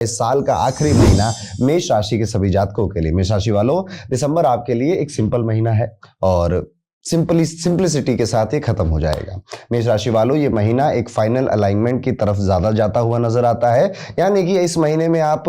इस साल का आखिरी महीना मेष राशि के सभी जातकों के लिए। मेष राशि वालों, दिसंबर आपके लिए एक सिंपल महीना है और सिंपलिसिटी के साथ ये खत्म हो जाएगा। मेष राशि वालों, ये महीना एक फाइनल अलाइनमेंट की तरफ ज्यादा जाता हुआ नजर आता है। यानी कि इस महीने में आप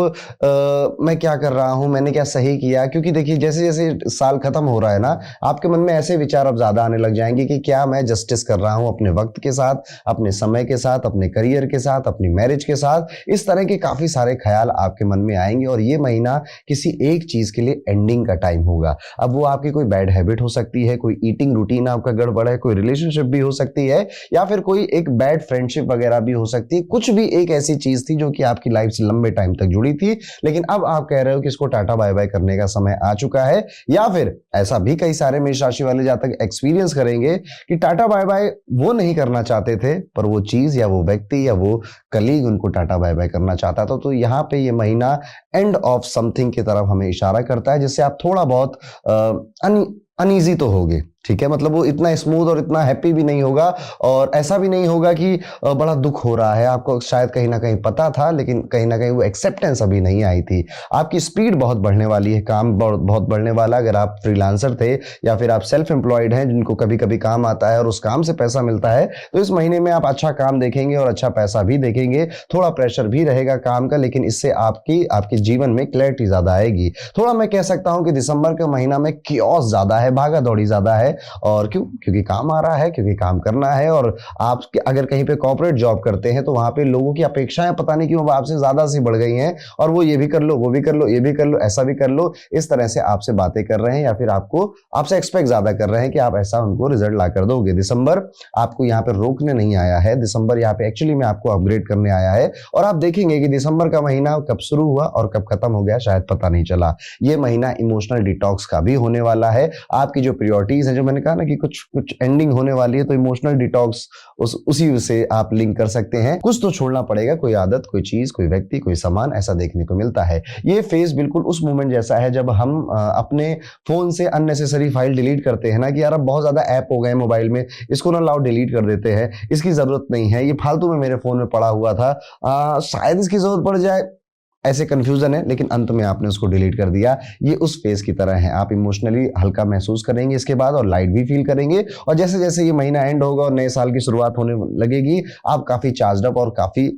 मैं क्या कर रहा हूं, मैंने क्या सही किया, क्योंकि देखिए जैसे जैसे साल खत्म हो रहा है ना, आपके मन में ऐसे विचार अब ज्यादा आने लग जाएंगे कि क्या मैं जस्टिस कर रहा हूं अपने वक्त के साथ, अपने समय के साथ, अपने करियर के साथ, अपनी मैरिज के साथ। इस तरह के काफी सारे ख्याल आपके मन में आएंगे और ये महीना किसी एक चीज के लिए एंडिंग का टाइम होगा। अब वो आपकी कोई बैड हैबिट हो सकती है, कोई ईटिंग रूटीन आपका गड़बड़ है, कोई रिलेशनशिप भी हो सकती है, या फिर कोई एक बैड फ्रेंडशिप वगैरह भी हो सकती है। कुछ भी एक ऐसी चीज थी जो कि आपकी लाइफ से लंबे टाइम तक जुड़ी थी, लेकिन अब आप कह रहे हो कि इसको टाटा बाय बाय करने का समय आ चुका है। या फिर ऐसा भी कई सारे मेष राशि वाले जातक एक्सपीरियंस करेंगे कि टाटा बाय बाय वो नहीं करना चाहते थे, पर वो चीज या वो व्यक्ति या वो कलीग उनको टाटा बाय बाय करना चाहता था। तो यहाँ पे ये महीना एंड ऑफ समथिंग की तरफ हमें इशारा करता है, जिससे आप थोड़ा बहुत अनईजी तो होगे, ठीक है। मतलब वो इतना स्मूथ और इतना हैप्पी भी नहीं होगा, और ऐसा भी नहीं होगा कि बड़ा दुख हो रहा है। आपको शायद कहीं ना कहीं पता था, लेकिन कहीं ना कहीं वो एक्सेप्टेंस अभी नहीं आई थी। आपकी स्पीड बहुत बढ़ने वाली है, काम बहुत बढ़ने वाला। अगर आप फ्रीलांसर थे या फिर आप सेल्फ एम्प्लॉयड हैं जिनको कभी कभी काम आता है और उस काम से पैसा मिलता है, तो इस महीने में आप अच्छा काम देखेंगे और अच्छा पैसा भी देखेंगे। थोड़ा प्रेशर भी रहेगा काम का, लेकिन इससे आपके जीवन में क्लैरिटी ज्यादा आएगी। थोड़ा मैं कह सकता हूं कि दिसंबर के महीना में कियोस ज्यादा है, भागा दौड़ी ज्यादा है। और क्योंकि काम आ रहा है, क्योंकि काम करना है। और आप अगर कहीं पे कॉर्पोरेट जॉब करते हैं तो वहां पे लोगों की अपेक्षाएं पता नहीं क्यों आपसे ज्यादा सी बढ़ गई हैं, और वो ये भी कर लो, वो भी कर लो, ये भी कर लो, ऐसा भी कर लो, इस तरह से आपसे बातें कर रहे हैं, या फिर आपसे एक्सपेक्ट ज्यादा कर रहे हैं कि आप ऐसा उनको रिजल्ट ला कर दोगे। दिसंबर आपको यहाँ पे रोकने नहीं आया है, दिसंबर यहाँ पे एक्चुअली में आपको अपग्रेड करने आया है। और आप देखेंगे कि दिसंबर का महीना कब शुरू हुआ और कब खत्म हो गया शायद पता नहीं चला। ये महीना इमोशनल डिटॉक्स का भी होने वाला है। आपकी जो प्रायोरिटीज है, जो मैंने कहा ना कि कुछ एंडिंग होने वाली है, तो इमोशनल डिटॉक्स उसी से आप लिंक कर सकते हैं। कुछ तो छोड़ना पड़ेगा, कोई आदत, कोई चीज, कोई व्यक्ति, कोई सामान, ऐसा देखने को मिलता है। ये फेज बिल्कुल उस मोमेंट जैसा है जब हम अपने फोन से अननेसेसरी फाइल डिलीट करते हैं ना, कि यार अब बहुत ज्यादा ऐप हो गए मोबाइल में, इसको ना लाओ डिलीट कर देते हैं, इसकी जरूरत नहीं है, ये फालतू में मेरे फोन में पड़ा हुआ था, शायद इसकी जरूरत पड़ जाए, ऐसे कंफ्यूजन है, लेकिन अंत में आपने उसको डिलीट कर दिया। ये उस फेज की तरह है। आप इमोशनली हल्का महसूस करेंगे इसके बाद, और लाइट भी फील करेंगे। और जैसे जैसे ये महीना एंड होगा और नए साल की शुरुआत होने लगेगी, आप काफी चार्ज अप और काफी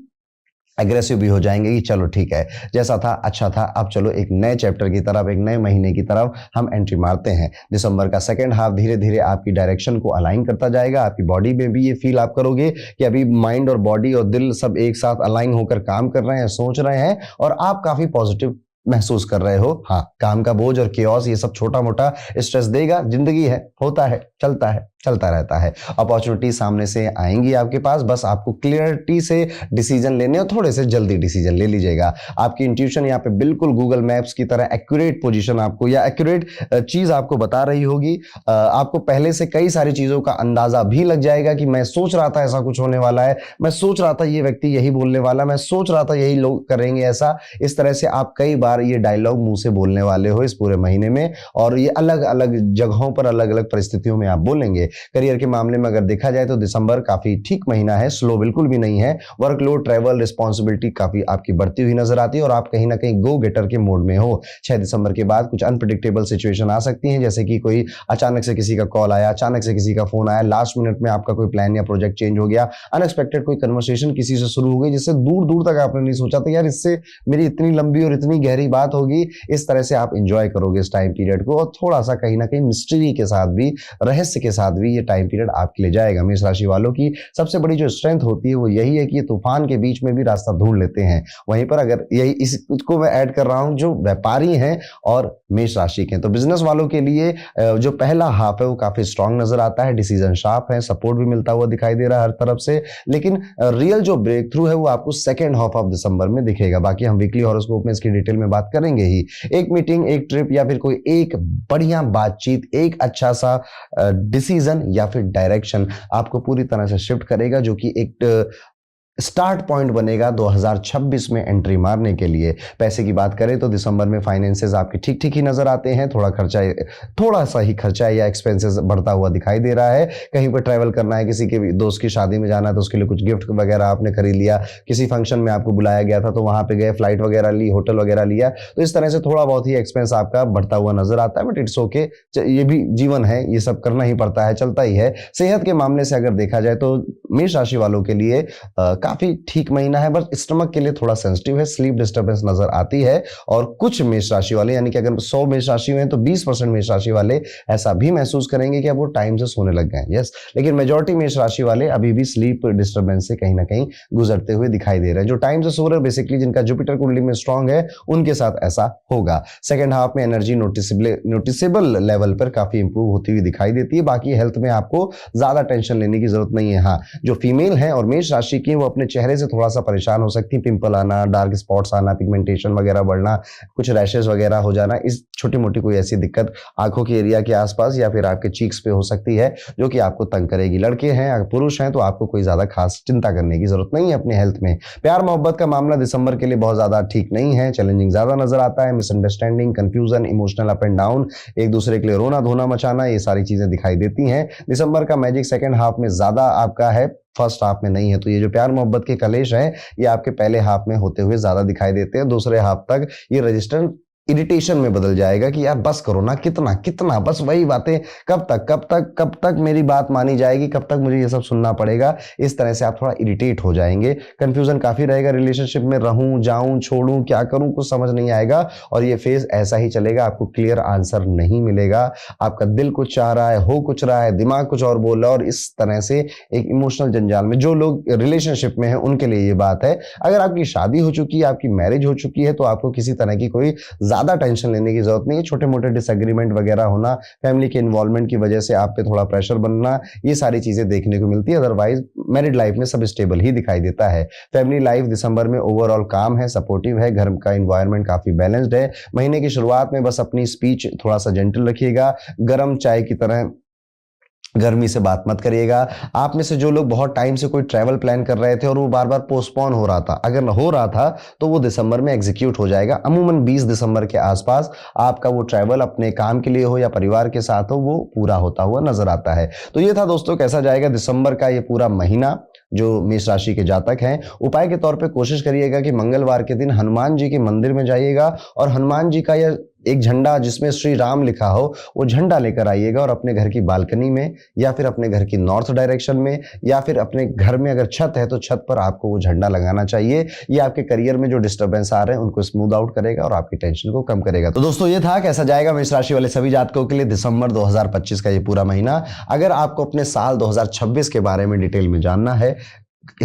एग्रेसिव भी हो जाएंगे कि चलो ठीक है, जैसा था अच्छा था, अब चलो एक नए चैप्टर की तरफ, एक नए महीने की तरफ हम एंट्री मारते हैं। दिसंबर का सेकेंड हाफ धीरे धीरे आपकी डायरेक्शन को अलाइन करता जाएगा। आपकी बॉडी में भी ये फील आप करोगे कि अभी माइंड और बॉडी और दिल सब एक साथ अलाइन होकर काम कर रहे हैं, सोच रहे हैं, और आप काफी पॉजिटिव महसूस कर रहे हो। हाँ, काम का बोझ और केओस ये सब छोटा मोटा स्ट्रेस देगा, जिंदगी है, होता है, चलता है, चलता रहता है। अपॉर्चुनिटी सामने से आएंगी आपके पास, बस आपको क्लियरिटी से डिसीजन लेने और थोड़े से जल्दी डिसीजन ले लीजिएगा। आपकी इंट्यूशन यहाँ पे बिल्कुल गूगल मैप्स की तरह एक्यूरेट पोजीशन आपको या एक्यूरेट चीज आपको बता रही होगी। आपको पहले से कई सारी चीजों का अंदाजा भी लग जाएगा कि मैं सोच रहा था ऐसा कुछ होने वाला है, मैं सोच रहा था ये व्यक्ति यही बोलने वाला, मैं सोच रहा था यही लोग करेंगे ऐसा। इस तरह से आप कई बार ये डायलॉग मुंह से बोलने वाले हो इस पूरे महीने में, और ये अलग अलग जगहों पर अलग अलग परिस्थितियों में आप बोलेंगे। करियर के मामले में अगर देखा जाए तो दिसंबर काफी ठीक महीना है, स्लो बिल्कुल भी नहीं है। वर्कलोड, ट्रैवल, रिस्पॉन्सिबिलिटी काफी आपकी बढ़ती हुई नजर आती है, और आप कहीं ना कहीं गो गेटर के मोड में हो। 6 दिसंबर के बाद कुछ अनप्रिडिक्टेबल सिचुएशन आ सकती हैं, जैसे कि कोई अचानक से किसी का कॉल आया, अचानक से किसी का फोन आया, लास्ट मिनट में आपका कोई प्लान या प्रोजेक्ट चेंज हो गया, अनएक्सपेक्टेड कोई कन्वर्सेशन किसी से शुरू हो गई जिससे दूर दूर तक आपने नहीं सोचा था यार इससे मेरी इतनी लंबी और इतनी गहरी बात होगी। इस तरह से आप इंजॉय करोगे इस टाइम पीरियड को, और थोड़ा सा कहीं ना कहीं मिस्ट्री के साथ भी, रहस्य के साथ भी ये टाइम पीरियड आपके लिए जाएगा। मेष राशि वालों की सबसे बड़ी जो स्ट्रेंथ होती है वो यही है कि ये तूफान के बीच में भी रास्ता ढूंढ लेते हैं। वहीं पर अगर यही इसको मैं ऐड कर रहा हूं जो व्यापारी हैं और मेष राशि के, तो बिजनेस वालों के लिए जो पहला हाफ है वो काफी स्ट्रांग नजर आता है। डिसीजन शार्प है, सपोर्ट भी मिलता हुआ दिखाई दे रहा है हर तरफ से, लेकिन रियल जो ब्रेक थ्रू है वो आपको सेकेंड हाफ ऑफ दिसंबर में दिखेगा। बाकी हम वीकली हॉरोस्कोप में इसकी डिटेल में बात करेंगे ही। एक मीटिंग, एक ट्रिप, या फिर कोई एक बढ़िया बातचीत, एक अच्छा सा डिसीजन या फिर डायरेक्शन आपको पूरी तरह से शिफ्ट करेगा, जो कि एक स्टार्ट पॉइंट बनेगा 2026 में एंट्री मारने के लिए। पैसे की बात करें तो दिसंबर में फाइनेंसेस आपके ठीक ठीक ही नजर आते हैं, थोड़ा सा ही खर्चा या एक्सपेंसेस बढ़ता हुआ दिखाई दे रहा है। कहीं पर ट्रैवल करना है, किसी के दोस्त की शादी में जाना है तो उसके लिए कुछ गिफ्ट वगैरह आपने खरीद लिया, किसी फंक्शन में आपको बुलाया गया था तो वहां पे गए, फ्लाइट वगैरह ली, होटल वगैरह लिया, तो इस तरह से थोड़ा बहुत ही एक्सपेंस आपका बढ़ता हुआ नजर आता है। बट इट्स ओके, ये भी जीवन है, ये सब करना ही पड़ता है, चलता ही है। सेहत के मामले से अगर देखा जाए तो मेष राशि वालों के लिए काफी ठीक महीना है, बस स्टमक के लिए थोड़ा सेंसिटिव है, स्लीप डिस्टर्बेंस नजर आती है। और कुछ मेष राशि वाले, यानी कि अगर 100 मेष राशि में तो 20% मेष राशि वाले ऐसा भी महसूस करेंगे कि अब वो टाइम से सोने लग गए। यस, लेकिन मेजॉरिटी मेष राशि वाले अभी भी स्लीप डिस्टर्बेंस से कहीं ना कहीं गुजरते हुए दिखाई दे रहे हैं। जो टाइम से सो रहे हैं, बेसिकली जिनका जुपिटर कुंडली में स्ट्रांग है, उनके साथ ऐसा होगा। सेकेंड हाफ में एनर्जी नोटिसेबल लेवल पर काफी इंप्रूव होती हुई दिखाई देती है। बाकी हेल्थ में आपको ज्यादा टेंशन लेने की जरूरत नहीं है। हाँ, जो फीमेल है और मेष राशि की, वो अपने चेहरे से थोड़ा सा परेशान हो सकती है, पिंपल आना, डार्क स्पॉट्स आना, पिगमेंटेशन वगैरह बढ़ना, कुछ रैशेस वगैरह हो जाना, इस छोटी मोटी कोई ऐसी दिक्कत आंखों के एरिया के आसपास या फिर आपके चीक्स पे हो सकती है, जो कि आपको तंग करेगी। लड़के हैं अगर पुरुष हैं तो आपको कोई ज्यादा खास चिंता करने की जरूरत नहीं है अपने हेल्थ में। प्यार मोहब्बत का मामला दिसंबर के लिए बहुत ज्यादा ठीक नहीं है, चैलेंजिंग ज्यादा नजर आता है। Misunderstanding, confusion, emotional up and down, एक दूसरे के लिए रोना धोना मचाना, ये सारी चीजें दिखाई देती हैं। दिसंबर का मैजिक सेकंड हाफ में ज्यादा आपका है, फर्स्ट हाफ में नहीं है। तो ये जो प्यार मोहब्बत के कलेश हैं, ये आपके पहले हाफ में होते हुए ज्यादा दिखाई देते हैं। दूसरे हाफ तक ये रजिस्टर इरिटेशन में बदल जाएगा कि यार बस करो ना, कितना कितना बस वही बातें, कब तक मेरी बात मानी जाएगी, कब तक मुझे ये सब सुनना पड़ेगा। इस तरह से आप थोड़ा इरिटेट हो जाएंगे। कंफ्यूजन काफी रहेगा, रिलेशनशिप में रहूं जाऊं छोड़ूं क्या करूं कुछ समझ नहीं आएगा। और ये फेज ऐसा ही चलेगा, आपको क्लियर आंसर नहीं मिलेगा। आपका दिल कुछ चाह रहा है, हो कुछ रहा है, दिमाग कुछ और बोल रहा है, और इस तरह से एक इमोशनल जंजाल में जो लोग रिलेशनशिप में है उनके लिए ये बात है। अगर आपकी शादी हो चुकी है, आपकी मैरिज हो चुकी है, तो आपको किसी तरह की कोई ज्यादा टेंशन लेने की जरूरत नहीं है। छोटे मोटे डिसएग्रीमेंट वगैरह होना, फैमिली के इन्वॉल्वमेंट की वजह से आप पे थोड़ा प्रेशर बनना, ये सारी चीजें देखने को मिलती है। अदरवाइज मैरिड लाइफ में सब स्टेबल ही दिखाई देता है। फैमिली लाइफ दिसंबर में ओवरऑल काम है, सपोर्टिव है, घर का इन्वायरमेंट काफी बैलेंस्ड है। महीने की शुरुआत में बस अपनी स्पीच थोड़ा सा जेंटल रखिएगा, गर्म चाय की तरह गर्मी से बात मत करिएगा। आप में से जो लोग बहुत टाइम से कोई ट्रैवल प्लान कर रहे थे और वो बार बार पोस्टपोन हो रहा था, अगर हो रहा था तो वो दिसंबर में एग्जीक्यूट हो जाएगा। अमूमन 20 दिसंबर के आसपास आपका वो ट्रैवल अपने काम के लिए हो या परिवार के साथ हो, वो पूरा होता हुआ नजर आता है। तो ये था दोस्तों कैसा जाएगा दिसंबर का ये पूरा महीना जो मेष राशि के जातक हैं। उपाय के तौर पे कोशिश करिएगा कि मंगलवार के दिन हनुमान जी के मंदिर में जाइएगा और हनुमान जी का यह एक झंडा जिसमें श्री राम लिखा हो, वो झंडा लेकर आइएगा और अपने घर की बालकनी में या फिर अपने घर की नॉर्थ डायरेक्शन में या फिर अपने घर में अगर छत है तो छत पर आपको वो झंडा लगाना चाहिए। ये आपके करियर में जो डिस्टर्बेंस आ रहे हैं उनको स्मूथ आउट करेगा और आपकी टेंशन को कम करेगा। तो दोस्तों ये था कैसा जाएगा मेष राशि वाले सभी जातकों के लिए दिसंबर 2025 का ये पूरा महीना। अगर आपको अपने साल 2026 के बारे में डिटेल में जानना है,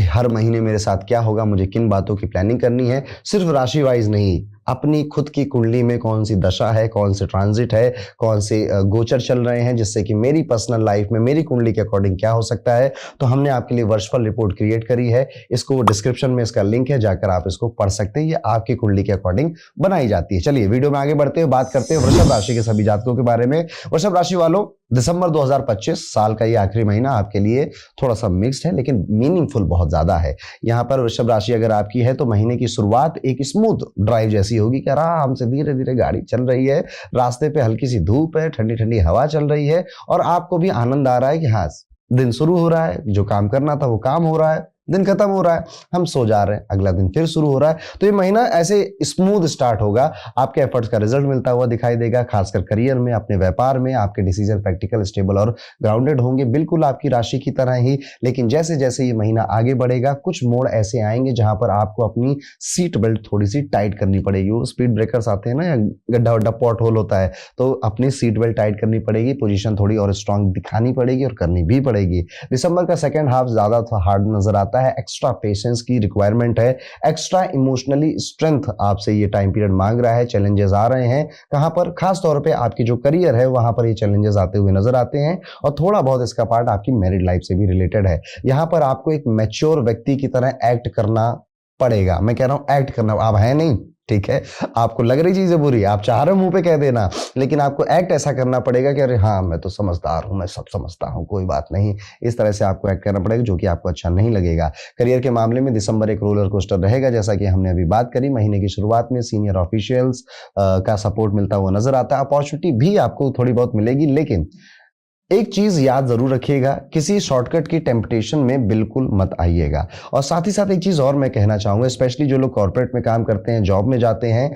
हर महीने मेरे साथ क्या होगा, मुझे किन बातों की प्लानिंग करनी है, सिर्फ राशि वाइज नहीं, अपनी खुद की कुंडली में कौन सी दशा है, कौन से ट्रांजिट है, कौन से गोचर चल रहे हैं, जिससे कि मेरी पर्सनल लाइफ में मेरी कुंडली के अकॉर्डिंग क्या हो सकता है, तो हमने आपके लिए वर्चुअल रिपोर्ट क्रिएट करी है। इसको डिस्क्रिप्शन में इसका लिंक है, जाकर आप इसको पढ़ सकते हैं। ये आपकी कुंडली के अकॉर्डिंग बनाई जाती है। चलिए वीडियो में आगे बढ़ते हुए बात करते हैं वृषभ राशि के सभी जातकों के बारे में। वृषभ राशि वालों, दिसंबर 2025 साल का ये आखिरी महीना आपके लिए थोड़ा सा मिक्स्ड है लेकिन मीनिंगफुल बहुत ज्यादा है। यहाँ पर वृषभ राशि अगर आपकी है तो महीने की शुरुआत एक स्मूथ ड्राइव जैसी होगी कि आराम से धीरे धीरे गाड़ी चल रही है, रास्ते पे हल्की सी धूप है, ठंडी ठंडी हवा चल रही है और आपको भी आनंद आ रहा है कि हाँ दिन शुरू हो रहा है, जो काम करना था वो काम हो रहा है, दिन खत्म हो रहा है, हम सो जा रहे हैं, अगला दिन फिर शुरू हो रहा है। तो ये महीना ऐसे स्मूथ स्टार्ट होगा, आपके एफर्ट्स का रिजल्ट मिलता हुआ दिखाई देगा, खासकर करियर में, अपने व्यापार में आपके डिसीजन प्रैक्टिकल, स्टेबल और ग्राउंडेड होंगे, बिल्कुल आपकी राशि की तरह ही। लेकिन जैसे जैसे ये महीना आगे बढ़ेगा कुछ मोड़ ऐसे आएंगे जहां पर आपको अपनी सीट बेल्ट थोड़ी सी टाइट करनी पड़ेगी। वो स्पीड ब्रेकर्स आते हैं ना, या गड्ढा वड्ढा पॉट होल होता है, तो अपनी सीट बेल्ट टाइट करनी पड़ेगी, पोजीशन थोड़ी और स्ट्रांग दिखानी पड़ेगी और करनी भी पड़ेगी। दिसंबर का सेकेंड हाफ ज्यादा हार्ड नजर आता है, एक्स्ट्रा पेशेंस की रिक्वायरमेंट है, एक्स्ट्रा इमोशनली स्ट्रेंथ आपसे ये टाइम पीरियड मांग रहा है। चैलेंजेस आ रहे हैं, कहां पर, खास तौर पे आपकी जो करियर है वहां पर ये चैलेंजेस आते हुए नजर आते हैं और थोड़ा बहुत इसका पार्ट आपकी मैरिड लाइफ से भी रिलेटेड है। यहां पर आपको एक मैच्योर व्यक्ति की तरह एक्ट करना पड़ेगा। मैं कह रहा हूं एक्ट करना, आप है नहीं, ठीक है, आपको लग रही चीजें बुरी, आप चाह रहे हो मुंह पे कह देना, लेकिन आपको एक्ट ऐसा करना पड़ेगा कि अरे हाँ मैं तो समझदार हूं, मैं सब समझता हूं, कोई बात नहीं। इस तरह से आपको एक्ट करना पड़ेगा, जो कि आपको अच्छा नहीं लगेगा। करियर के मामले में दिसंबर एक रोलर कोस्टर रहेगा, जैसा कि हमने अभी बात करी। महीने की शुरुआत में सीनियर ऑफिशियल्स का सपोर्ट मिलता हुआ नजर आता है। अपॉर्चुनिटी भी आपको थोड़ी बहुत मिलेगी, लेकिन एक चीज याद जरूर रखिएगा, किसी शॉर्टकट की टेम्पटेशन में बिल्कुल मत आइएगा। और साथ ही साथ एक चीज और मैं कहना चाहूंगा, स्पेशली जो लोग कॉर्पोरेट में काम करते हैं, जॉब में जाते हैं,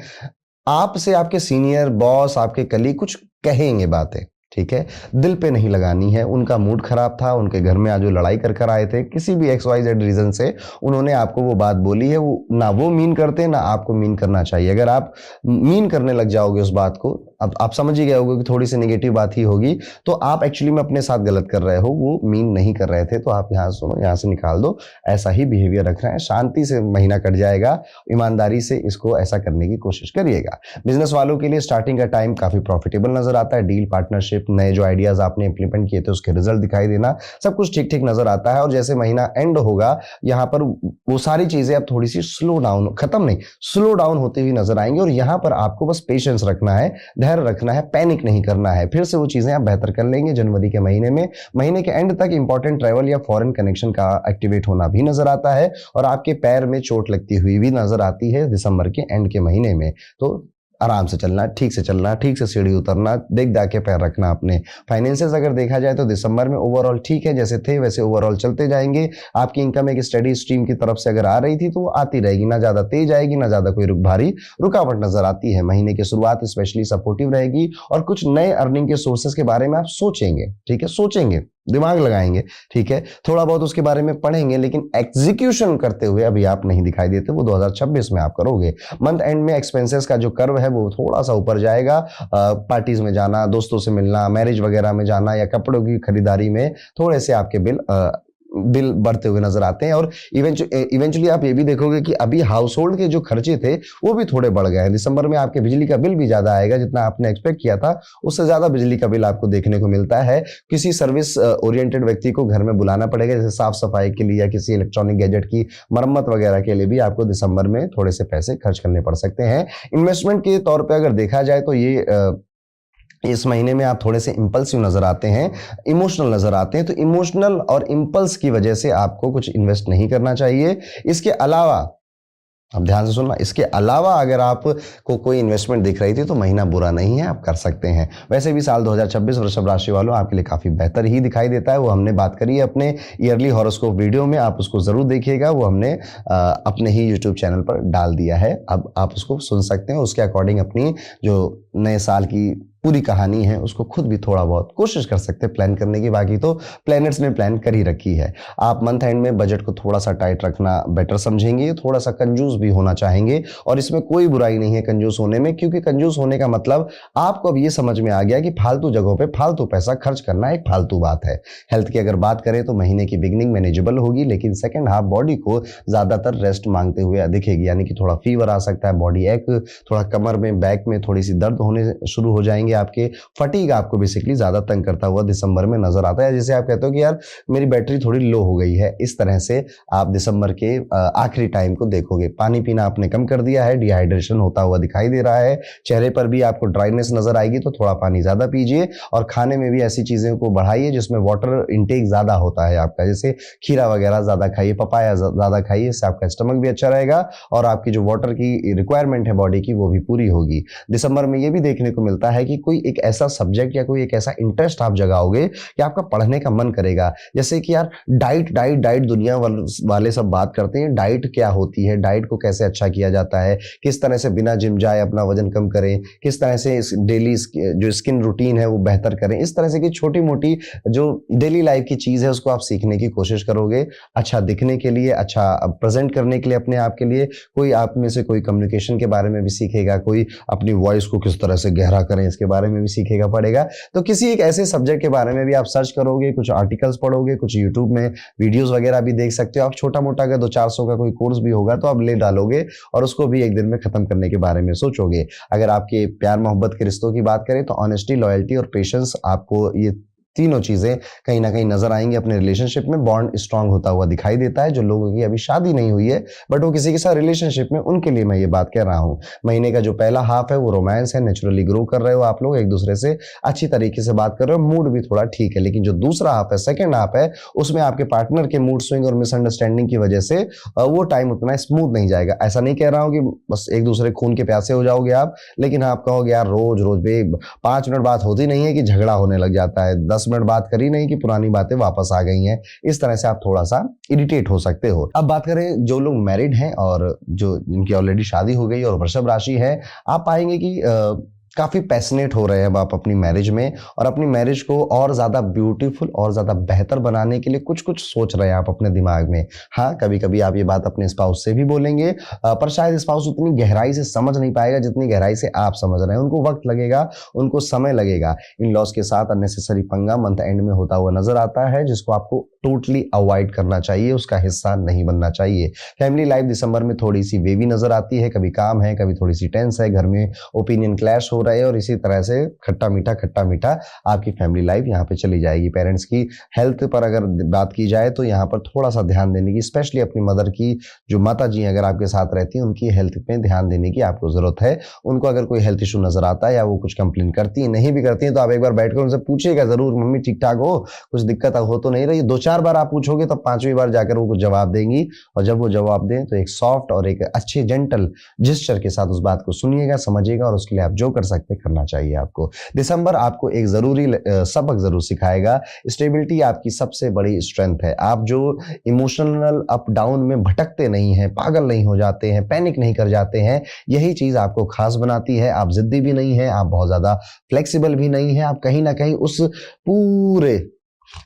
आपसे आपके सीनियर बॉस, आपके कलीग कुछ कहेंगे बातें, ठीक है, दिल पे नहीं लगानी है। उनका मूड खराब था, उनके घर में आज जो लड़ाई कर कर आए थे, किसी भी XYZ रीजन से उन्होंने आपको वो बात बोली है, वो ना वो मीन करते ना आपको मीन करना चाहिए। अगर आप मीन करने लग जाओगे उस बात को, अब आप समझ ही गए होगे कि थोड़ी सी नेगेटिव बात ही होगी, तो आप एक्चुअली में अपने साथ गलत कर रहे हो, वो मीन नहीं कर रहे थे। तो आप यहाँ सुनो, यहाँ से निकाल दो, ऐसा ही बिहेवियर रखना है। शांति से महीना कट जाएगा, ईमानदारी से इसको ऐसा करने की कोशिश करिएगा। बिजनेस वालों के लिए स्टार्टिंग का टाइम काफी प्रॉफिटेबल नजर आता है। डील, पार्टनरशिप, नए जो आइडियाज आपने इंप्लीमेंट किए थे उसके रिजल्ट दिखाई देना, सब कुछ ठीक ठीक नजर आता है। और जैसे महीना एंड होगा, यहाँ पर वो सारी चीजें अब थोड़ी सी स्लो डाउन, खत्म नहीं, स्लो डाउन होती हुई नजर आएंगी। और यहाँ पर आपको बस पेशेंस रखना है, धैर्य रखना है, पैनिक नहीं करना है। फिर से वो चीजें आप बेहतर कर लेंगे जनवरी के महीने में। महीने के एंड तक इंपॉर्टेंट ट्रैवल या फॉरेन कनेक्शन का एक्टिवेट होना भी नजर आता है। और आपके पैर में चोट लगती हुई भी नजर आती है दिसंबर के एंड के महीने में। तो आराम से चलना, ठीक से चलना, ठीक से सीढ़ी उतरना, देख दाख के पैर रखना अपने। फाइनेंसेस अगर देखा जाए तो दिसंबर में ओवरऑल ठीक है, जैसे थे वैसे ओवरऑल चलते जाएंगे। आपकी इनकम एक स्टडी स्ट्रीम की तरफ से अगर आ रही थी तो वो आती रहेगी, ना ज्यादा तेज आएगी, ना ज्यादा कोई भारी रुकावट नजर आती है। महीने की शुरुआत स्पेशली सपोर्टिव रहेगी और कुछ नए अर्निंग के सोर्सेस के बारे में आप सोचेंगे, ठीक है, सोचेंगे, दिमाग लगाएंगे, ठीक है, थोड़ा बहुत उसके बारे में पढ़ेंगे, लेकिन एग्जीक्यूशन करते हुए अभी आप नहीं दिखाई देते, वो 2026 में आप करोगे। मंथ एंड में एक्सपेंसेस का जो कर्व है वो थोड़ा सा ऊपर जाएगा। पार्टीज में जाना, दोस्तों से मिलना, मैरिज वगैरह में जाना या कपड़ों की खरीदारी में थोड़े से आपके बिल बढ़ते हुए नजर आते हैं। और इवेंचुअली आप ये भी देखोगे कि अभी हाउस होल्ड के जो खर्चे थे वो भी थोड़े बढ़ गए हैं। दिसंबर में आपके बिजली का बिल भी ज्यादा आएगा, जितना आपने एक्सपेक्ट किया था उससे ज्यादा बिजली का बिल आपको देखने को मिलता है। किसी सर्विस ओरिएंटेड व्यक्ति को घर में बुलाना पड़ेगा, जैसे साफ सफाई के लिए या किसी इलेक्ट्रॉनिक गैजेट की मरम्मत वगैरह के लिए भी आपको दिसंबर में थोड़े से पैसे खर्च करने पड़ सकते हैं। इन्वेस्टमेंट के तौर पर अगर देखा जाए तो ये इस महीने में आप थोड़े से इंपल्सिव नजर आते हैं, इमोशनल नजर आते हैं। तो इमोशनल और इंपल्स की वजह से आपको कुछ इन्वेस्ट नहीं करना चाहिए। इसके अलावा, अब ध्यान से सुनना, इसके अलावा अगर आपको कोई इन्वेस्टमेंट दिख रही थी तो महीना बुरा नहीं है, आप कर सकते हैं। वैसे भी साल 2026 वृषभ राशि वालों आपके लिए काफी बेहतर ही दिखाई देता है। वो हमने बात करी है अपने ईयरली हॉरोस्कोप वीडियो में, आप उसको जरूर देखिएगा, वो हमने अपने ही यूट्यूब चैनल पर डाल दिया है, अब आप उसको सुन सकते हैं। उसके अकॉर्डिंग अपनी जो नए साल की पूरी कहानी है उसको खुद भी थोड़ा बहुत कोशिश कर सकते हैं प्लान करने की। बाकी तो प्लैनेट्स ने प्लान कर ही रखी है। आप मंथ एंड में बजट को थोड़ा सा टाइट रखना बेटर समझेंगे, थोड़ा सा कंजूस भी होना चाहेंगे। और इसमें कोई बुराई नहीं है कंजूस होने में, क्योंकि कंजूस होने का मतलब आपको अब ये समझ में आ गया कि फालतू जगहों पे फालतू पैसा खर्च करना एक फालतू बात है। हेल्थ की अगर बात करें तो महीने की बिगनिंग मैनेजेबल होगी, लेकिन सेकेंड हाफ बॉडी को ज्यादातर रेस्ट मांगते हुए दिखेगी। यानी कि थोड़ा फीवर आ सकता है, बॉडी एक, थोड़ा कमर में, बैक में थोड़ी सी दर्द होने शुरू हो जाएंगे आपके। फटीग आपको बेसिकली ज्यादा तंग करता हुआ दिसंबर में नजर आता है। जैसे आप कहते हो कि यार मेरी बैटरी थोड़ी लो हो गई है, इस तरह से आप दिसंबर के आखिरी टाइम को देखोगे। पानी पीना आपने कम कर दिया है, डिहाइड्रेशन होता हुआ दिखाई दे रहा है। चेहरे पर भी आपको ड्राइनेस नजर आएगी, तो थोड़ा पानी ज्यादा पीजिए। और खाने में भी ऐसी चीजें को बढ़ाइए जिसमें वाटर इंटेक ज्यादा होता है आपका, जैसे खीरा वगैरह ज्यादा खाइए, पपाया ज्यादा खाइए, इससे आपका स्टमक भी अच्छा रहेगा और आपकी जो वाटर की रिक्वायरमेंट है बॉडी की वो भी पूरी होगी। दिसंबर में ये भी देखने को मिलता है कि कोई एक ऐसा सब्जेक्ट या कोई एक ऐसा इंटरेस्ट आप जगाओगे कि आपका पढ़ने का मन करेगा। जैसे कि यार डाइट डाइट डाइट, दुनिया वाले सब बात करते हैं डाइट क्या होती है, डाइट को कैसे अच्छा किया जाता है, किस तरह से बिना जिम जाए अपना वजन कम करें, किस तरह से डेली जो स्किन रूटीन है वो बेहतर करें। इस तरह से की छोटी मोटी जो डेली लाइफ की चीज है उसको आप सीखने की कोशिश करोगे, अच्छा दिखने के लिए, अच्छा प्रेजेंट करने के लिए अपने आप के लिए। कोई आप में से कोई कम्युनिकेशन के बारे में भी सीखेगा, कोई अपनी वॉइस को किस तरह से गहरा करें इसके बारे में भी सीखेगा पड़ेगा। तो किसी एक ऐसे सब्जेक्ट के बारे में भी आप सर्च करोगे, कुछ आर्टिकल्स पढ़ोगे, कुछ यूट्यूब में वीडियोस वगैरह भी देख सकते हो। आप छोटा मोटा अगर 200-400 का कोई कोर्स भी होगा तो आप ले डालोगे और उसको भी एक दिन में खत्म करने के बारे में सोचोगे। अगर आपके प्यार मोहब्बत के रिश्तों की बात करें तो ऑनेस्टी, लॉयल्टी और पेशेंस आपको ये तीनों चीजें कहीं ना कहीं नजर आएंगी अपने रिलेशनशिप में। बॉन्ड स्ट्रांग होता हुआ दिखाई देता है। जो लोगों की अभी शादी नहीं हुई है बट वो किसी के साथ रिलेशनशिप में, उनके लिए मैं ये बात कह रहा हूँ। महीने का जो पहला हाफ है वो रोमांस है, नेचुरली ग्रो कर रहे हो आप लोग, एक दूसरे से अच्छी तरीके से बात कर रहे हो, मूड भी थोड़ा ठीक है। लेकिन जो दूसरा हाफ है, सेकेंड हाफ है, उसमें आपके पार्टनर के मूड स्विंग और मिसअंडरस्टैंडिंग की वजह से वो टाइम उतना स्मूथ नहीं जाएगा। ऐसा नहीं कह रहा हूँ कि बस एक दूसरे खून के प्यासे हो जाओगे आप, लेकिन आप कहोगे यार रोज रोज 5 मिनट बात होती नहीं है कि झगड़ा होने लग जाता है, 10 मिनट बात करी नहीं कि पुरानी बातें वापस आ गई हैं। इस तरह से आप थोड़ा सा इरिटेट हो सकते हो। अब बात करें जो लोग मैरिड हैं और जो जिनकी ऑलरेडी शादी हो गई और वृषभ राशि है, आप पाएंगे कि काफी पैशनेट हो रहे हैं अब आप अपनी मैरिज में, और अपनी मैरिज को और ज्यादा ब्यूटीफुल और ज्यादा बेहतर बनाने के लिए कुछ कुछ सोच रहे हैं आप अपने दिमाग में। हाँ, कभी कभी आप ये बात अपने स्पाउस से भी बोलेंगे, पर शायद स्पाउस उतनी गहराई से समझ नहीं पाएगा जितनी गहराई से आप समझ रहे हैं। उनको वक्त लगेगा, उनको समय लगेगा। इन लॉस के साथ अननेसेसरी पंगा मंथ एंड में होता हुआ नजर आता है, जिसको आपको टोटली अवॉइड करना चाहिए, उसका हिस्सा नहीं बनना चाहिए। फैमिली लाइफ दिसंबर में थोड़ी सी वेवी नजर आती है, कभी काम है, कभी थोड़ी सी टेंस है, घर में ओपिनियन क्लैश हो रहे हैं, और इसी तरह से खट्टा मीठा आपकी फैमिली लाइफ यहाँ पे चली जाएगी। पेरेंट्स की हेल्थ पर अगर बात की जाए तो यहाँ पर थोड़ा सा ध्यान देने की, स्पेशली अपनी मदर की, जो माता जी अगर आपके साथ रहती हैं, उनकी हेल्थ पे ध्यान देने की आपको जरूरत है। उनको अगर कोई हेल्थ इशू नजर आता है या वो कुछ कंप्लेन करती है, नहीं भी करती है, तो आप एक बार बैठकर उनसे पूछिएगा जरूर, मम्मी ठीक ठाक हो, कुछ दिक्कत हो तो नहीं रही। 2-4 बार आप पूछोगे तो 5वीं बार जाकर वो कुछ जवाब देंगी, और जब वो जवाब दें तो एक सॉफ्ट और एक अच्छे जेंटल जेस्चर के साथ उस बात को सुनिएगा, समझिएगा, और उसके लिए आप जो कर सकते करना चाहिए आपको। दिसंबर आपको एक जरूरी सबक जरूर सिखाएगा। स्टेबिलिटी आपकी सबसे बड़ी स्ट्रेंथ है। आप जो इमोशनल अप डाउन में भटकते नहीं हैं, पागल नहीं हो जाते हैं, पैनिक नहीं कर जाते हैं, यही चीज आपको खास बनाती है। आप जिद्दी भी नहीं है, आप बहुत ज्यादा फ्लेक्सिबल भी नहीं है, आप कहीं ना कहीं उस पूरे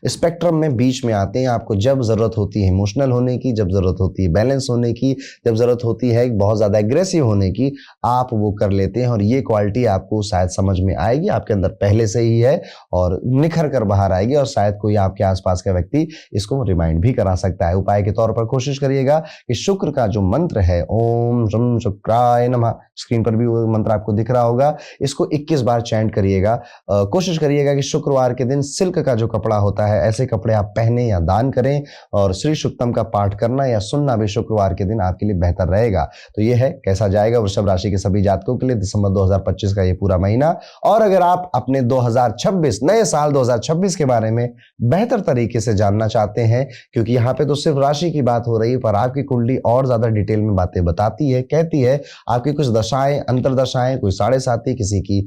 स्पेक्ट्रम में बीच में आते हैं। आपको जब जरूरत होती है इमोशनल होने की, जब जरूरत होती है बैलेंस होने की, जब जरूरत होती है बहुत ज्यादा एग्रेसिव होने की, आप वो कर लेते हैं। और ये क्वालिटी आपको शायद समझ में आएगी, आपके अंदर पहले से ही है और निखर कर बाहर आएगी, और शायद कोई आपके आसपास का व्यक्ति इसको रिमाइंड भी करा सकता है। उपाय के तौर पर कोशिश करिएगा कि शुक्र का जो मंत्र है, ओम शम शुक्राय नमः, स्क्रीन पर भी वो मंत्र आपको दिख रहा होगा, इसको 21 बार चैंट करिएगा। कोशिश करिएगा कि शुक्रवार के दिन सिल्क का जो कपड़ा होता है, ऐसे कपड़े आप पहने या दान करें, और श्री सुक्तम का पाठ करना या सुनना भी शुक्रवार के दिन आपके लिए बेहतर रहेगा। तो ये है कैसा जाएगा वृषभ राशि के सभी जातकों के लिए दिसंबर 2025 का ये पूरा महीना। और अगर आप अपने 2026 नए साल 2026 के बारे में बेहतर तरीके से जानना चाहते हैं, क्योंकि यहाँ पे तो सिर्फ राशि की बात हो रही है, पर आपकी कुंडली और ज्यादा डिटेल में बातें बताती है, कहती है। आपकी कुछ दशाएं, अंतरदशाएं, कोई 7.5, किसी की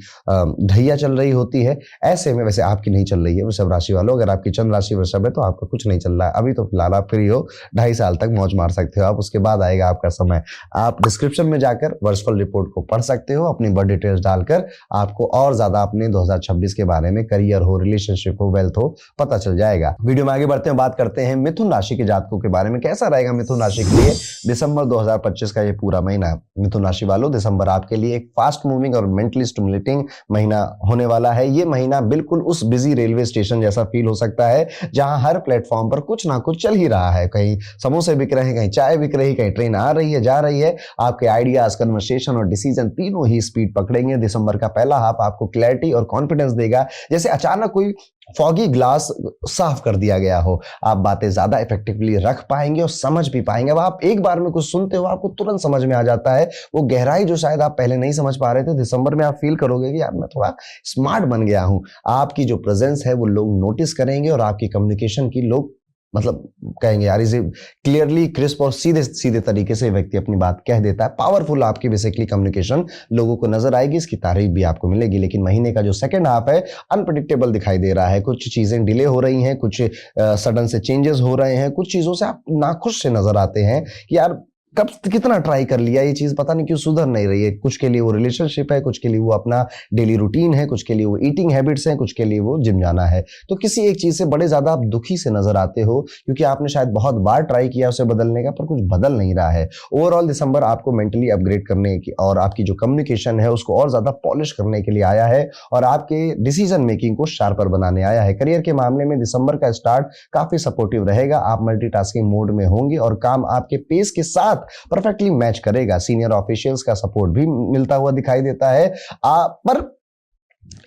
ढैया चल रही होती है। ऐसे में, वैसे आपकी नहीं चल रही है वृषभ राशि वालों, अगर आपकी चंद्र राशि वृषभ है तो आपका कुछ नहीं चल रहा है अभी, तो फिलहाल आप फ्री हो, 2.5 साल तक मौज मार सकते हो आप, उसके बाद आएगा आपका समय। आप डिस्क्रिप्शन में जाकर वर्चुअल रिपोर्ट को पढ़ सकते हो, अपनी बर्थ डिटेल्स डालकर आपको और ज्यादा अपने 2026 के बारे में, करियर हो, रिलेशनशिप हो, वेल्थ हो, पता चल जाएगा। वीडियो में आगे बढ़ते हैं, बात करते हैं मिथुन राशि के जातकों के बारे में। कैसा रहेगा मिथुन राशि के लिए दिसंबर 2025 का ये पूरा महीना। मिथुन राशि वालों, दिसंबर आपके लिए एक फास्ट मूविंग और मेंटली स्टिमुलेटिंग महीना होने वाला है। ये महीना बिल्कुल उस बिजी रेलवे स्टेशन जैसा फील हो सकता है, जहां हर प्लेटफॉर्म पर कुछ ना कुछ चल ही रहा है। कहीं समोसे बिक रहे हैं, कहीं चाय बिक रही, कहीं ट्रेन आ रही है, जा रही है। आपके आइडियाज, कन्वर्सेशन और डिसीजन तीनों ही स्पीड पकड़ेंगे। दिसंबर का पहला हाफ आपको क्लैरिटी और कॉन्फिडेंस देगा, जैसे अचानक कोई फॉगी ग्लास साफ कर दिया गया हो। आप बातें ज्यादा इफेक्टिवली रख पाएंगे और समझ भी पाएंगे। अब आप एक बार में कुछ सुनते हो, आपको तुरंत समझ में आ जाता है। वो गहराई जो शायद आप पहले नहीं समझ पा रहे थे, दिसंबर में आप फील करोगे कि यार मैं थोड़ा स्मार्ट बन गया हूं। आपकी जो प्रेजेंस है वो लोग नोटिस करेंगे, और आपकी कम्युनिकेशन की लोग मतलब कहेंगे यार इसे क्लियरली, क्रिस्प और सीधे सीधे तरीके से व्यक्ति अपनी बात कह देता है। पावरफुल आपकी बेसिकली कम्युनिकेशन लोगों को नजर आएगी, इसकी तारीफ भी आपको मिलेगी। लेकिन महीने का जो सेकंड हाफ है अनप्रेडिक्टेबल दिखाई दे रहा है। कुछ चीजें डिले हो रही हैं, कुछ सडन से चेंजेस हो रहे हैं, कुछ चीजों से आप नाखुश से नजर आते हैं कि यार कब कितना ट्राई कर लिया, ये चीज पता नहीं क्यों सुधर नहीं रही है। कुछ के लिए वो रिलेशनशिप है, कुछ के लिए वो अपना डेली रूटीन है, कुछ के लिए वो ईटिंग हैबिट्स हैं, कुछ के लिए वो जिम जाना है। तो किसी एक चीज से बड़े ज्यादा आप दुखी से नजर आते हो, क्योंकि आपने शायद बहुत बार ट्राई किया उसे बदलने का, पर कुछ बदल नहीं रहा है। ओवरऑल दिसंबर आपको मेंटली अपग्रेड करने की और आपकी जो कम्युनिकेशन है उसको और ज्यादा पॉलिश करने के लिए आया है, और आपके डिसीजन मेकिंग को शार्पर बनाने आया है। करियर के मामले में दिसंबर का स्टार्ट काफी सपोर्टिव रहेगा। आप मल्टीटास्किंग मोड में होंगे और काम आपके पेस के साथ परफेक्टली मैच करेगा। सीनियर ऑफिशियल्स का सपोर्ट भी मिलता हुआ दिखाई देता है। पर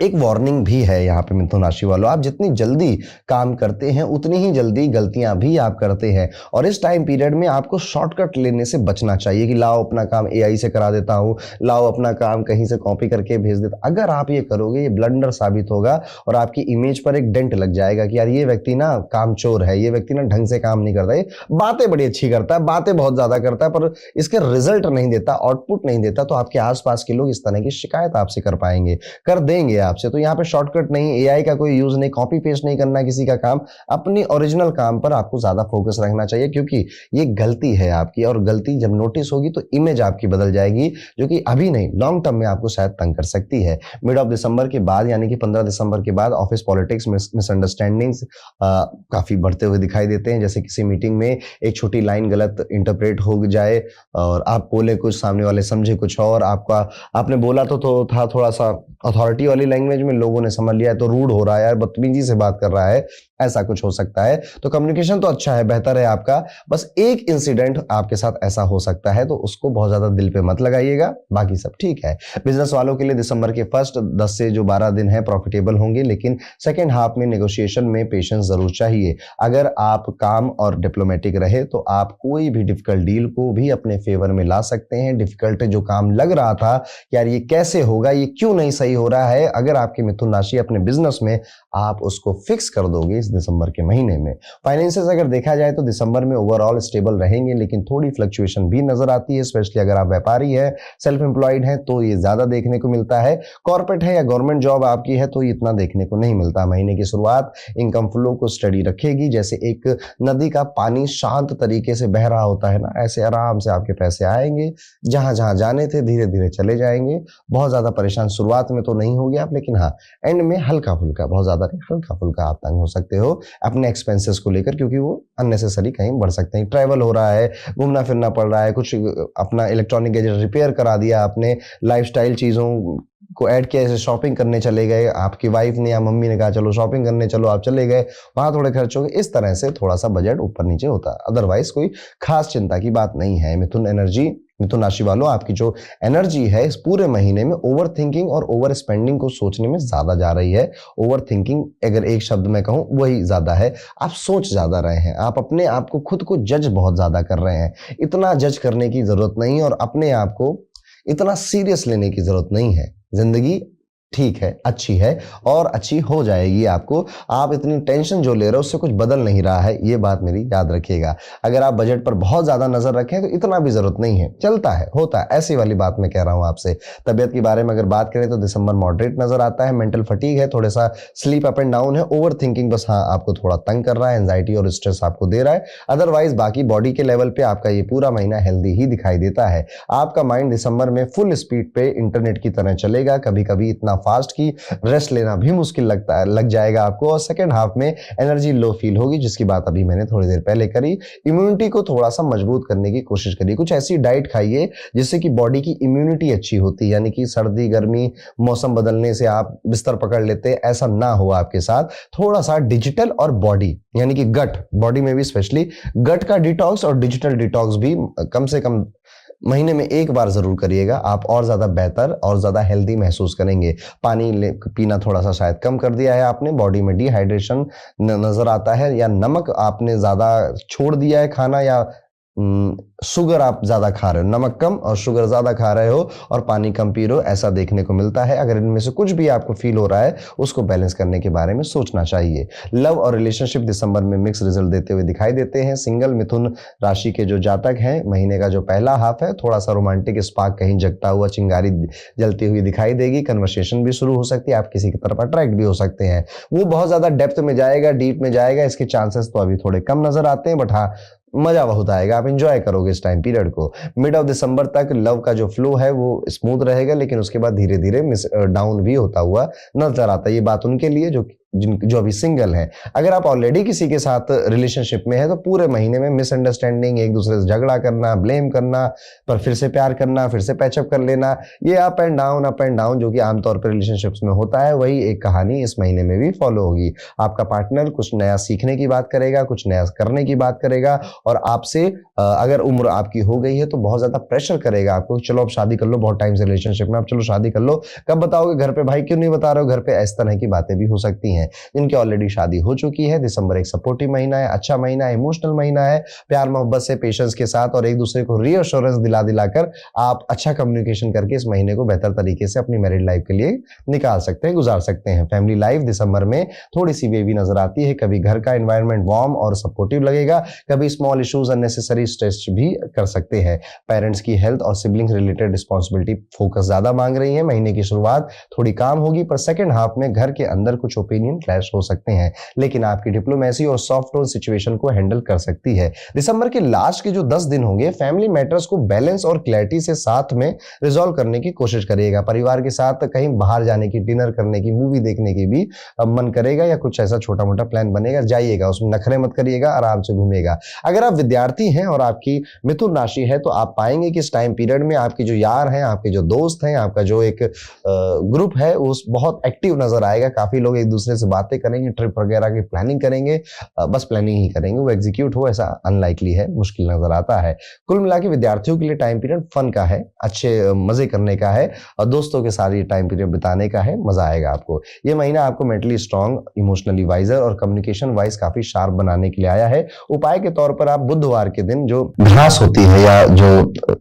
एक वार्निंग भी है यहाँ पे मिथुन राशि वालों, आप जितनी जल्दी काम करते हैं उतनी ही जल्दी गलतियां भी आप करते हैं, और इस टाइम पीरियड में आपको शॉर्टकट लेने से बचना चाहिए कि लाओ अपना काम एआई से करा देता हूँ, लाओ अपना काम कहीं से कॉपी करके भेज देता। अगर आप ये करोगे ये ब्लंडर साबित होगा और आपकी इमेज पर एक डेंट लग जाएगा कि यार ये व्यक्ति ना कामचोर है, ये व्यक्ति ना ढंग से काम नहीं करता, ये बातें बड़ी अच्छी करता है, बातें बहुत ज्यादा करता है पर इसके रिजल्ट नहीं देता, आउटपुट नहीं देता। तो आपके आसपास के लोग इस तरह की शिकायत आपसे कर देंगे आपसे। तो यहाँ पे शॉर्टकट नहीं, एआई का कोई यूज नहीं, कॉपी पेस्ट नहीं करना किसी का काम, अपनी ओरिजिनल काम पर आपको ज्यादा फोकस रखना चाहिए, क्योंकि ये गलती है आपकी, और गलती जब नोटिस होगी तो इमेज आपकी बदल जाएगी, जो कि अभी नहीं लॉन्ग टर्म में आपको शायद तंग कर सकती है। मिड ऑफ दिसंबर के बाद यानी कि 15 दिसंबर के बाद ऑफिस पॉलिटिक्स मिसअंडरस्टैंडिंग्स काफी बढ़ते हुए दिखाई देते हैं। जैसे किसी मीटिंग में एक छोटी लाइन गलत इंटरप्रेट हो जाए और आप बोले कुछ, सामने वाले समझे कुछ और, आपने बोला तो था थोड़ा सा अथॉरिटी वाली लैंग्वेज में, लोगों ने समझ लिया है तो रूड हो रहा है यार, बदतमीजी से बात कर रहा है, ऐसा कुछ हो सकता है। तो कम्युनिकेशन तो अच्छा है, बेहतर है आपका, बस एक इंसिडेंट आपके साथ ऐसा हो सकता है, तो उसको बहुत ज्यादा दिल पे मत लगाइएगा, बाकी सब ठीक है। बिजनेस वालों के लिए दिसंबर के फर्स्ट 10 से जो 12 दिन है प्रॉफिटेबल होंगे, लेकिन सेकेंड हाफ में नेगोशिएशन में पेशेंस जरूर चाहिए। अगर आप काम और डिप्लोमेटिक रहे तो आप कोई भी डिफिकल्ट डील को भी अपने फेवर में ला सकते हैं। डिफिकल्ट जो काम लग रहा था यार ये कैसे होगा, ये क्यों नहीं सही हो रहा है, अगर आपकी मिथुन राशि अपने बिजनेस में आप उसको फिक्स कर दोगे इस दिसंबर के महीने में। फाइनेंसेस अगर देखा जाए तो दिसंबर में ओवरऑल स्टेबल रहेंगे, लेकिन थोड़ी फ्लक्चुएशन भी नजर आती है, स्पेशली अगर आप व्यापारी है, सेल्फ एम्प्लॉयड है तो ये ज्यादा देखने को मिलता है। कॉर्पोरेट है या गवर्नमेंट जॉब आपकी है तो इतना देखने को नहीं मिलता। महीने की शुरुआत इनकम फ्लो को स्टडी रखेगी, जैसे एक नदी का पानी शांत तरीके से बह रहा होता है ना, ऐसे आराम से आपके पैसे आएंगे, जहां जहां जाने थे धीरे धीरे चले जाएंगे। बहुत ज्यादा परेशान शुरुआत में तो नहीं होगी आप, लेकिन हाँ एंड में हल्का फुल्का, बहुत ज्यादा नहीं, हल्का फुल्का आप तंग हो सकते हो अपने एक्सपेंसेस को लेकर, क्योंकि वो अननेसेसरी कहीं बढ़ सकते हैं। ट्रैवल हो रहा है, घूमना फिरना पड़ रहा है, कुछ अपना इलेक्ट्रॉनिक गैजेट रिपेयर करा दिया आपने, लाइफस्टाइल चीजों को ऐड किया, जैसे शॉपिंग करने चले गए, आपकी वाइफ ने या मम्मी ने कहा चलो शॉपिंग करने चलो, आप चले गए, वहां थोड़े खर्च हो गए, इस तरह से थोड़ा सा बजट ऊपर नीचे होता है। अदरवाइज कोई खास चिंता की बात नहीं है। मिथुन राशि वालों, आपकी जो एनर्जी है इस पूरे महीने में ओवर थिंकिंग और ओवर स्पेंडिंग को सोचने में ज्यादा जा रही है। ओवर थिंकिंग अगर एक शब्द में कहूं वही ज्यादा है, आप सोच ज्यादा रहे हैं, आप अपने आप को खुद को जज बहुत ज्यादा कर रहे हैं। इतना जज करने की जरूरत नहीं और अपने आप को इतना सीरियस लेने की जरूरत नहीं है। जिंदगी ठीक है, अच्छी है और अच्छी हो जाएगी। आपको, आप इतनी टेंशन जो ले रहे हो उससे कुछ बदल नहीं रहा है, ये बात मेरी याद रखिएगा। अगर आप बजट पर बहुत ज्यादा नजर रखें तो इतना भी जरूरत नहीं है, चलता है, होता है, ऐसी वाली बात मैं कह रहा हूं आपसे। तबियत के बारे में अगर बात करें तो दिसंबर मॉडरेट नजर आता है, मेंटल फटीग है, थोड़ा सा स्लीप अप एंड डाउन है, ओवर थिंकिंग बस हाँ आपको थोड़ा तंग कर रहा है, एंजाइटी और स्ट्रेस आपको दे रहा है। अदरवाइज बाकी बॉडी के लेवल पे आपका ये पूरा महीना हेल्दी ही दिखाई देता है। आपका माइंड दिसंबर में फुल स्पीड पे इंटरनेट की तरह चलेगा, कभी कभी इतना फास्ट की रेस्ट लेना भी मुश्किल लग जाएगा आपको, और सेकेंड हाफ में एनर्जी लो फील होगी, जिसकी बात अभी मैंने थोड़ी देर पहले करी। इम्यूनिटी को थोड़ा सा मजबूत करने की कोशिश करिए, कुछ ऐसी डाइट खाइए जिससे कि बॉडी की इम्यूनिटी अच्छी होती है, यानी कि सर्दी गर्मी मौसम बदलने से आप बिस्तर पकड़ लेते, ऐसा ना हो आपके साथ। थोड़ा सा डिजिटल और बॉडी यानी कि गट, बॉडी में भी स्पेशली गट का डिटॉक्स और डिजिटल डिटॉक्स भी कम से कम महीने में एक बार जरूर करिएगा, आप और ज्यादा बेहतर और ज्यादा हेल्दी महसूस करेंगे। पानी पीना थोड़ा सा शायद कम कर दिया है आपने, बॉडी में डिहाइड्रेशन नजर आता है, या नमक आपने ज्यादा छोड़ दिया है खाना, या शुगर आप ज्यादा खा रहे हो, नमक कम और शुगर ज्यादा खा रहे हो और पानी कम पी रहे हो, ऐसा देखने को मिलता है। अगर इनमें से कुछ भी आपको फील हो रहा है उसको बैलेंस करने के बारे में सोचना चाहिए। लव और रिलेशनशिप दिसंबर में मिक्स रिजल्ट देते हुए दिखाई देते हैं। सिंगल मिथुन राशि के जो जातक हैं, महीने का जो पहला हाफ है थोड़ा सा रोमांटिक स्पार्क कहीं जगता हुआ, चिंगारी जलती हुई दिखाई देगी, कन्वर्सेशन भी शुरू हो सकती है, आप किसी की तरफ अट्रैक्ट भी हो सकते हैं। वो बहुत ज्यादा डेप्थ में जाएगा, डीप में जाएगा, इसके चांसेस तो अभी थोड़े कम नजर आते हैं, बट हाँ मजा बहुत आएगा, आप एंजॉय करोगे इस टाइम पीरियड को। मिड ऑफ दिसंबर तक लव का जो फ्लो है वो स्मूथ रहेगा, लेकिन उसके बाद धीरे धीरे डाउन भी होता हुआ नजर आता है। ये बात उनके लिए जो जो अभी सिंगल है, अगर आप ऑलरेडी किसी के साथ रिलेशनशिप में है तो पूरे महीने में मिसअंडरस्टैंडिंग, एक दूसरे से झगड़ा करना, ब्लेम करना, पर फिर से प्यार करना, फिर से पैचअप कर लेना, ये अप एंड डाउन जो कि आमतौर पर रिलेशनशिप्स में होता है, वही एक कहानी इस महीने में भी फॉलो होगी। आपका पार्टनर कुछ नया सीखने की बात करेगा, कुछ नया करने की बात करेगा, और आपसे अगर उम्र आपकी हो गई है तो बहुत ज्यादा प्रेशर करेगा आपको, चलो अब शादी कर लो, बहुत टाइम से रिलेशनशिप में, अब चलो शादी कर लो, कब बताओगे घर पे, भाई क्यों नहीं बता रहे हो घर पे, इस तरह की बातें भी हो सकती हैं। जिनकी ऑलरेडी शादी हो चुकी है, दिसंबर एक सपोर्टिव महीना है, अच्छा महीना है, इमोशनल महीना है, प्यार मोहब्बत से, पेशेंस के साथ और एक दूसरे को रीअश्योरेंस दिलाकर आप अच्छा कम्युनिकेशन करके इस महीने को बेहतर तरीके से अपनी मैरिड लाइफ के लिए निकाल सकते हैं, गुजार सकते हैं। फैमिली लाइफ दिसंबर में थोड़ी सी वेवी नजर आती है, कभी घर का एनवायरनमेंट वार्म और सपोर्टिव लगेगा, कभी स्मॉल इश्यूज अननेसेसरी स्ट्रेस भी कर सकते हैं। पेरेंट्स की हेल्थ और सिबलिंग्स रिलेटेड रिस्पॉन्सिबिलिटी फोकस ज्यादा मांग रही है। महीने की शुरुआत थोड़ी काम होगी, पर सेकंड हाफ में घर के अंदर कुछ ओपिनियन क्लैश हो सकते हैं, लेकिन आपकी डिप्लोमेसी और सॉफ्ट टोन सिचुएशन को हैंडल कर सकती है। दिसंबर के लास्ट के जो 10 दिन होंगे, फैमिली मैटर्स को बैलेंस और क्लैरिटी से साथ में रिजॉल्व करने की कोशिश करिएगा। परिवार के साथ कहीं बाहर जाने की, डिनर करने की, मूवी देखने की भी मन करेगा, या कुछ ऐसा छोटा मोटा प्लान बनेगा, जाइएगा, उसमें नखरे मत करिएगा, आराम से घूमिएगा। अगर आप विद्यार्थी हैं और आपकी मिथुन राशि है तो आप पाएंगे कि इस टाइम पीरियड में आपके जो यार हैं, आपके जो दोस्त हैं, आपका जो एक ग्रुप है वो बहुत एक्टिव नजर आएगा। काफी लोग एक दूसरे से बातें करेंगे, ट्रिप वगैरह की प्लानिंग करेंगे, बस प्लानिंग ही करेंगे, वो एग्जीक्यूट हो ऐसा अनलाइकली है, मुश्किल नजर आता है। कुल मिला के विद्यार्थियों के लिए टाइम पीरियड फन का है, अच्छे मजे करने का है, और दोस्तों के साथ ये टाइम पीरियड बिताने का है, मजा आएगा आपको। ये महीना आपको मेंटली स्ट्रांग, इमोशनली वाइजर और कम्युनिकेशन वाइज काफी शार्प बनाने के लिए आया है। उपाय के तौर पर आप बुधवार के दिन जो घास होती है या जो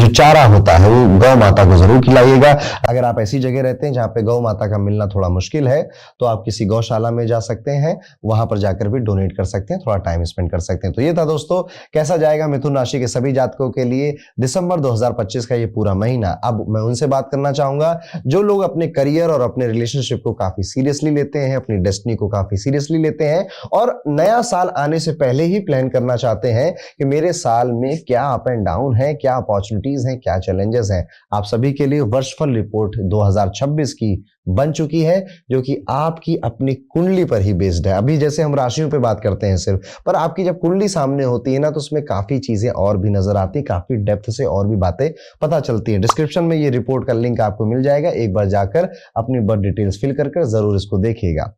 चारा होता है वो गौ माता को जरूर खिलाइएगा। अगर आप ऐसी जगह रहते हैं जहां पे गौ माता का मिलना थोड़ा मुश्किल है तो आप किसी गौशाला में जा सकते हैं, वहां पर जाकर भी डोनेट कर सकते हैं, थोड़ा टाइम स्पेंड कर सकते हैं। तो ये था दोस्तों, कैसा जाएगा मिथुन राशि के सभी जातकों के लिए दिसंबर 2025 का ये पूरा महीना। अब मैं उनसे बात करना चाहूंगा जो लोग अपने करियर और अपने रिलेशनशिप को काफी सीरियसली लेते हैं, अपनी डेस्टिनी को काफी सीरियसली लेते हैं, और नया साल आने से पहले ही प्लान करना चाहते हैं कि मेरे साल में क्या अप एंड डाउन है, क्या अपॉर्चुनिटीज हैं, क्या चैलेंजेस हैं। आप सभी के लिए वर्षफल रिपोर्ट 2026 की बन चुकी है, जो कि आपकी अपनी कुंडली पर ही बेस्ड है। अभी जैसे हम राशियों पे बात करते हैं सिर्फ, पर आपकी जब कुंडली सामने होती है ना तो उसमें काफी चीजें और भी नजर आती, काफी डेप्थ से और भी बातें पता चलती हैं। डिस्क्रिप्शन में ये रिपोर्ट का लिंक आपको मिल जाएगा, एक बार जाकर अपनी बर्थ डिटेल्स फिल कर जरूर इसको देखिएगा।